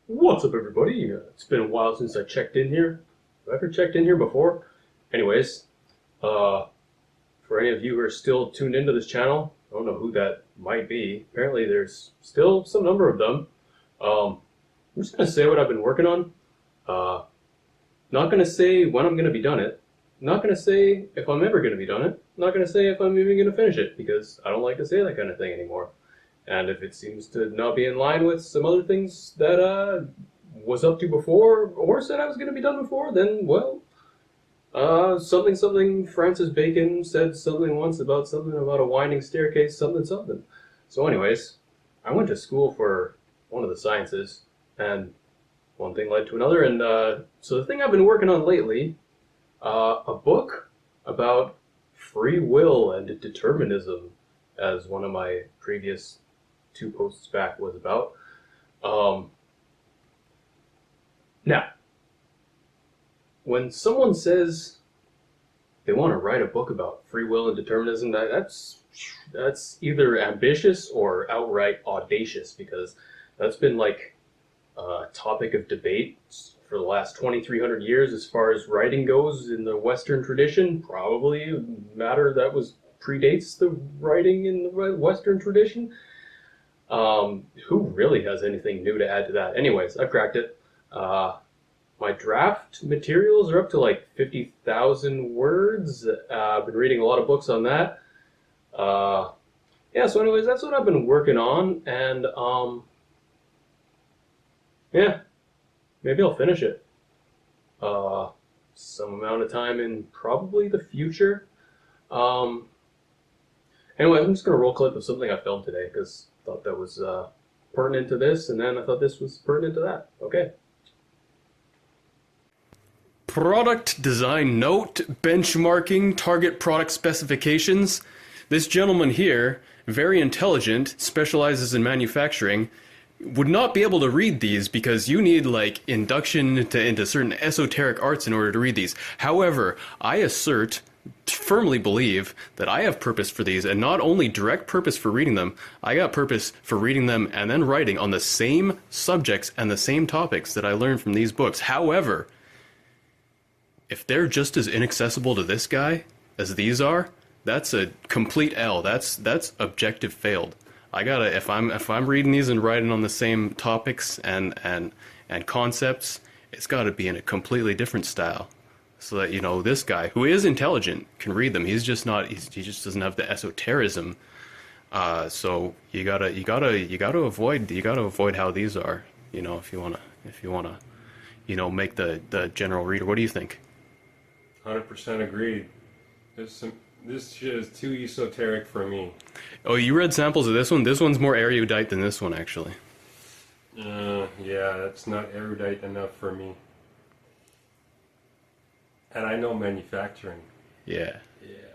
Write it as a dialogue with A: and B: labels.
A: What's up, everybody? It's been a while since I checked in here. Have I ever checked in here before? Anyways, uh, for any of you who are still tuned into this channel, I don't know who that might be. Apparently, there's still some number of them. I'm just gonna say what I've been working on. Uh, Not gonna say when I'm gonna be done it. Not gonna say if I'm ever gonna be done it. Not gonna say if I'm even gonna finish it because I don't like to say that kind of thing anymore. And if it seems to not be in line with some other things that was up to before or said I was going to be done before, then, well, something Francis Bacon said something once about something about a winding staircase, something. So, anyways, I went to school for one of the sciences, and one thing led to another. And so the thing I've been working on lately, a book about free will and determinism, as one of my previous two posts back was about. Um, Now, when someone says they want to write a book about free will and determinism, that's either ambitious or outright audacious because that's been like a topic of debate for the last 2,300 years as far as writing goes in the Western tradition. Probably a matter that was predates the writing in the Western tradition. Who really has anything new to add to that? Anyways, I've cracked it. My draft materials are up to like 50,000 words. I've been reading a lot of books on that. Uh, yeah, so anyways, that's what I've been working on, and yeah, maybe I'll finish it. Uh, some amount of time in probably the future. Um, anyway, I'm just gonna roll a clip of something I filmed today because I thought that was pertinent to this, and then I thought this was pertinent to that. Okay. Product design note, benchmarking, target product specifications. This gentleman here, very intelligent, specializes in manufacturing, would not be able to read these because you need like induction into certain esoteric arts in order to read these. However, I assert, firmly believe that I have purpose for these, and not only direct purpose for reading them, I got purpose for reading them and then writing on the same subjects and the same topics that I learned from these books. However, if they're just as inaccessible to this guy as these are, that's a complete L. That's objective failed. I gotta if I'm reading these and writing on the same topics and concepts, it's got to be in a completely different style, so that this guy who is intelligent can read them. He's just not. He just doesn't have the esotericism. So you gotta avoid how these are. If you wanna make the general reader. What do you think?
B: 100% agreed. This shit is too esoteric for me.
A: Oh, you read samples of this one? This one's more erudite than this one, actually.
B: Yeah, that's not erudite enough for me. And I know manufacturing.
A: Yeah.
B: Yeah.